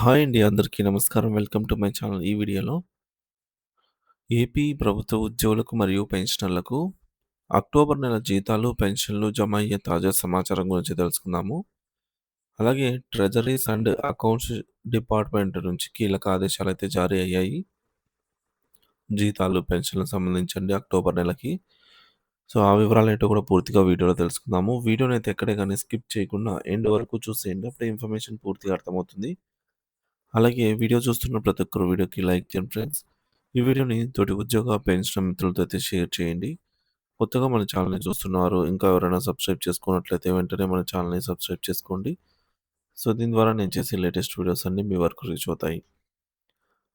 Hi అండి. అందరికీ నమస్కారం. Welcome to my channel. ఈ వీడియోలో ఏపీ ప్రభుత్వ ఉద్యోగులకు మరియు పెన్షనర్లకు అక్టోబర్ నెల జీతాలు, పెన్షన్లు జమ అయ్యే తాజా సమాచారం గురించి తెలుసుకుందాము. అలాగే ట్రెజరీస్ అండ్ అకౌంట్స్ డిపార్ట్మెంట్ నుంచి కీలక ఆదేశాలైతే జారీ అయ్యాయి. జీతాలు, పెన్షన్లకు సంబంధించండి అక్టోబర్ నెలకి. సో, ఆ వివరాలేంటో కూడా పూర్తిగా వీడియోలో తెలుసుకుందాము. వీడియోనైతే ఎక్కడే గాని స్కిప్ చేయకుండా ఎండ్ వరకు చూసేయండి. అప్పుడే ఇన్ఫర్మేషన్ పూర్తిగా అర్థమవుతుంది. అలాగే వీడియో చూస్తున్న ప్రతి ఒక్కరు వీడియోకి లైక్ చేయండి ఫ్రెండ్స్. ఈ వీడియోని తోటి ఉద్యోగ, పెన్షన్ మిత్రులతో అయితే షేర్ చేయండి. కొత్తగా మన ఛానల్‌ని చూస్తున్నవారు ఇంకా ఎవరైనా సబ్స్క్రైబ్ చేసుకున్నట్లయితే వెంటనే మన ఛానల్‌ని సబ్స్క్రైబ్ చేసుకోండి. సో, దీని ద్వారా నేను చేసే లేటెస్ట్ వీడియోస్ అన్నీ మీ వరకు రీచ్ అవుతాయి.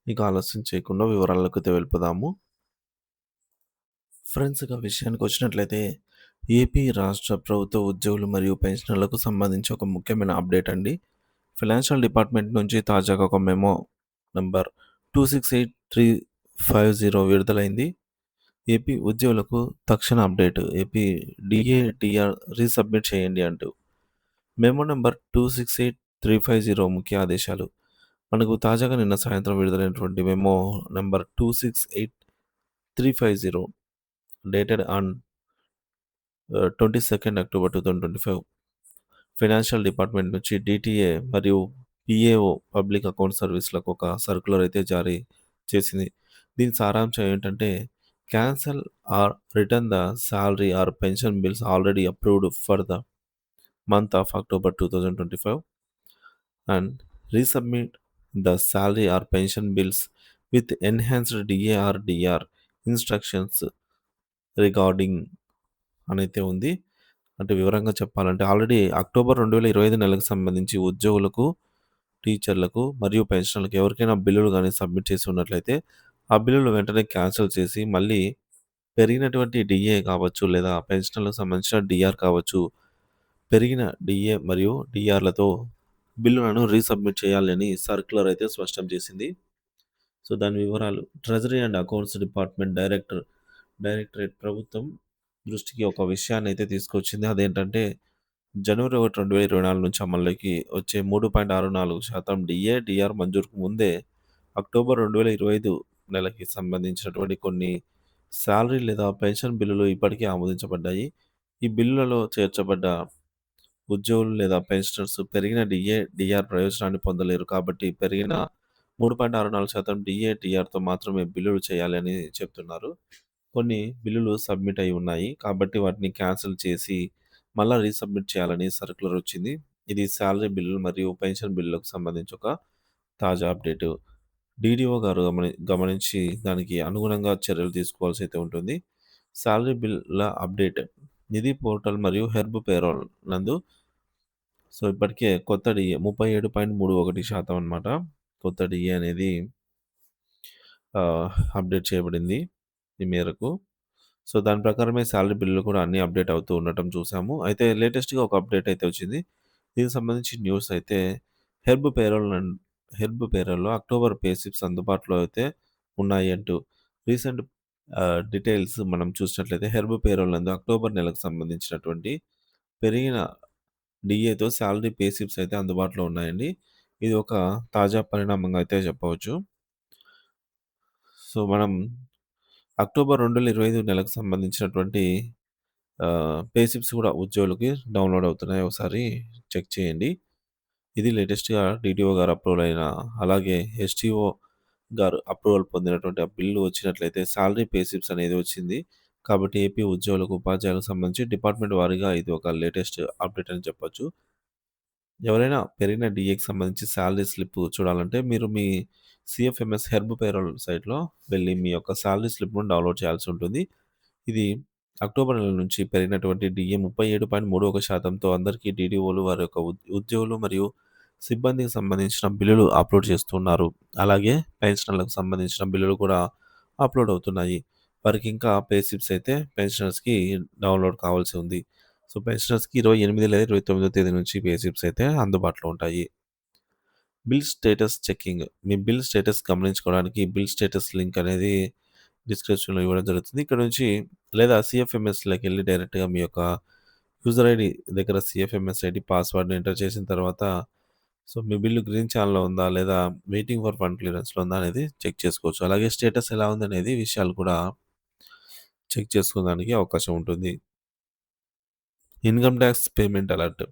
ఇక ఆలస్యం చేయకుండా వివరాలకైతే వెళ్ళిపోదాము. ఫ్రెండ్స్, ఇక విషయానికొచ్చినట్లయితే ఏపీ రాష్ట్ర ప్రభుత్వ ఉద్యోగులు మరియు పెన్షనర్లకు సంబంధించి ఒక ముఖ్యమైన అప్డేట్ అండి. ఫైనాన్షియల్ డిపార్ట్మెంట్ నుంచి తాజాగా ఒక మెమో నంబర్ 268350 విడుదలైంది. ఏపీ ఉద్యోగులకు తక్షణ update. AP DA, TR resubmit చేయండి అంటూ. మెమో నంబర్ 268350 ముఖ్య ఆదేశాలు. మనకు తాజాగా నిన్న సాయంత్రం విడుదలైనటువంటి memo number 268350 dated on 22 October 2025 financial department నుంచి డీటీఏ మరియు పీఏఓ పబ్లిక్ అకౌంట్ సర్వీస్‌లకు ఒక సర్క్యులర్ అయితే జారీ చేసింది. దీని సారాంశం ఏంటంటే, cancel or return the salary or pension bills already approved for the month of October 2025 and resubmit the salary or pension bills with enhanced DA or DR instructions regarding అనైతే ఉంది. అంటే వివరంగా చెప్పాలంటే ఆల్రెడీ అక్టోబర్ 2025 నెలకు సంబంధించి ఉద్యోగులకు, టీచర్లకు మరియు పెన్షనర్లకు ఎవరికైనా బిల్లులు గాని సబ్మిట్ చేసి ఉన్నట్లయితే, ఆ బిల్లులు వెంటనే క్యాన్సెల్ చేసి మళ్ళీ పెరిగినటువంటి డీఏ కావచ్చు, లేదా పెన్షనర్లకు సంబంధించిన డీఆర్ కావచ్చు, పెరిగిన డీఏ మరియు డీఆర్‌లతో బిల్లులను రీసబ్మిట్ చేయాలని సర్క్యులర్ అయితే స్పష్టం చేసింది. సో, దాని వివరాలు treasury and accounts department directorate ప్రభుత్వం దృష్టికి ఒక విషయాన్నైతే తీసుకొచ్చింది. అదేంటంటే, జనవరి 1, 2024 నుంచి అమల్లోకి వచ్చే 3.64% డీఏ, డీఆర్ మంజూరుకు ముందే అక్టోబర్ 2025 నెలకి సంబంధించినటువంటి కొన్ని సాలరీ లేదా పెన్షన్ బిల్లులు ఇప్పటికే ఆమోదించబడ్డాయి. ఈ బిల్లులలో చేర్చబడ్డ ఉద్యోగులు లేదా పెన్షనర్స్ పెరిగిన డీఏ, డీఆర్ ప్రయోజనాన్ని పొందలేరు. కాబట్టి పెరిగిన 3.64% డీఏ, డీఆర్‌తో మాత్రమే బిల్లులు చేయాలి అని చెప్తున్నారు. కొన్ని బిల్లులు సబ్మిట్ అయి ఉన్నాయి. కాబట్టి వాటిని క్యాన్సిల్ చేసి మళ్ళా రీసబ్మిట్ చేయాలని సర్క్యులర్ వచ్చింది. ఇది సాలరీ బిల్లులు మరియు పెన్షన్ బిల్లులకు సంబంధించి ఒక తాజా అప్డేటు. డీడీఓ గారు గమనించి దానికి అనుగుణంగా చర్యలు తీసుకోవాల్సి అయితే ఉంటుంది. సాలరీ బిల్‌ల అప్డేట్. నిధి పోర్టల్ మరియు హెర్బ్ పేరోల్ నందు సో, ఇప్పటికే కొత్త డీఏ 37.31% అన్నమాట. కొత్త డీఏ అనేది అప్డేట్ చేయబడింది ఈ మేరకు. సో, దాని ప్రకారమే సాలరీ బిల్లులు కూడా అన్నీ అప్డేట్ అవుతూ ఉండటం చూసాము. అయితే లేటెస్ట్‌గా ఒక అప్డేట్ అయితే వచ్చింది. దీనికి సంబంధించి న్యూస్ అయితే హెర్బ్ పేరోల్ నం హెర్బ్ పేరోల్‌లో అక్టోబర్ పే స్లిప్స్ అందుబాటులో అయితే ఉన్నాయి అంటూ రీసెంట్ డీటెయిల్స్ మనం చూసినట్లయితే హెర్బ్ పేరోల్ నందు అక్టోబర్ నెలకు సంబంధించినటువంటి పెరిగిన డీఏతో సాలరీ పే స్లిప్స్ అయితే అందుబాటులో ఉన్నాయండి. ఇది ఒక తాజా పరిణామంగా అయితే చెప్పవచ్చు. సో, మనం అక్టోబర్ 2025 నెలకు సంబంధించినటువంటి పే స్లిప్స్ కూడా ఉద్యోగులకి డౌన్‌లోడ్ అవుతున్నాయి. ఒకసారి చెక్ చేయండి. ఇది లేటెస్ట్‌గా డీడీఓ గారు అప్రూవల్ అయిన, అలాగే ఎస్‌టీఓ గారు అప్రూవల్ పొందినటువంటి ఆ బిల్లు వచ్చినట్లయితే సాలరీ పే స్లిప్స్ అనేది వచ్చింది. కాబట్టి ఏపీ ఉద్యోగులకు, ఉపాధ్యాయులకు సంబంధించి డిపార్ట్మెంట్ వారీగా ఇది ఒక లేటెస్ట్ అప్డేట్ అని చెప్పొచ్చు. ఎవరైనా పెరిగిన డీఏకి సంబంధించి సాలరీ స్లిప్ చూడాలంటే మీరు మీ సీఎఫ్ఎంఎస్ హెర్బ్ పేరోల్ సైట్‌లో వెళ్లి మీ యొక్క సాలరీ స్లిప్‌ను డౌన్‌లోడ్ చేయాల్సి ఉంటుంది. ఇది అక్టోబర్ నెల నుంచి పెరిగినటువంటి డీఏ 37.31%తో అందరికీ డీడీఓలు వారి యొక్క ఉద్యోగులు మరియు సిబ్బందికి సంబంధించిన బిల్లులు అప్‌లోడ్ చేస్తున్నారు. అలాగే పెన్షనర్లకు సంబంధించిన బిల్లులు కూడా అప్‌లోడ్ అవుతున్నాయి. వారికి ఇంకా పే స్లిప్స్ అయితే పెన్షనర్స్‌కి డౌన్‌లోడ్ కావాల్సి ఉంది. సో, పెన్షనర్స్‌కి 28 లేదా 29 తేదీ నుంచి పే స్లిప్స్ అయితే అందుబాటులో ఉంటాయి. Bill status checking. మీ బిల్ స్టేటస్ గమనించుకోవడానికి బిల్ స్టేటస్ లింక్ అనేది డిస్క్రిప్షన్‌లో ఇవ్వడం జరుగుతుంది. ఇక్కడ నుంచి లేదా సీఎఫ్ఎంఎస్‌లోకెళ్ళి డైరెక్ట్‌గా మీ యొక్క యూజర్ ఐడీ దగ్గర సీఎఫ్ఎంఎస్ ఐడీ పాస్వర్డ్‌ని ఎంటర్ చేసిన తర్వాత సో, మీ బిల్లు గ్రీన్ ఛానెల్‌లో ఉందా? లేదా వెయిటింగ్ ఫర్ ఫండ్ క్లియరెన్స్‌లో ఉందా? అనేది చెక్ చేసుకోవచ్చు. అలాగే స్టేటస్ ఎలా ఉందనేది విషయాలు కూడా చెక్ చేసుకోవడానికి అవకాశం ఉంటుంది. ఇన్‌కమ్ టాక్స్ పేమెంట్ అలర్ట్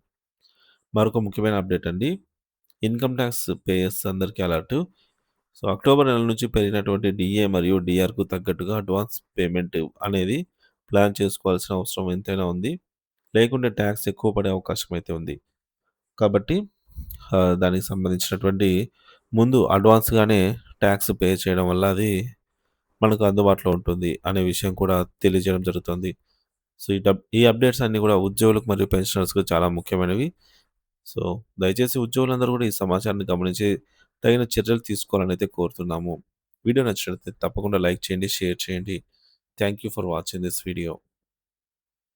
మరొక ముఖ్యమైన అప్డేట్ అండి. ఇన్‌కమ్ టాక్స్ పేయర్స్ అందరికీ అలర్ట్. సో, అక్టోబర్ నెల నుంచి పెరిగినటువంటి డీఏ మరియు డీఆర్‌కు తగ్గట్టుగా అడ్వాన్స్ పేమెంట్ అనేది ప్లాన్ చేసుకోవాల్సిన అవసరం ఎంతైనా ఉంది. లేకుంటే టాక్స్ ఎక్కువ పడే అవకాశం అయితే ఉంది. కాబట్టి దానికి సంబంధించినటువంటి ముందు అడ్వాన్స్‌గానే టాక్స్ పే చేయడం వల్ల అది మనకు అందుబాటులో ఉంటుంది అనే విషయం కూడా తెలియజేయడం జరుగుతుంది. సో, ఈ అప్డేట్స్ అన్నీ కూడా ఉద్యోగులకు మరియు పెన్షనర్స్‌కి చాలా ముఖ్యమైనవి. సో, దయచేసి ఉద్యోగులందరూ కూడా ఈ సమాచారాన్ని గమనించి తగిన చర్యలు తీసుకోవాలని అయితే కోరుతున్నాము. వీడియో నచ్చినట్లయితే తప్పకుండా లైక్ చేయండి, షేర్ చేయండి. Thank you for watching this video.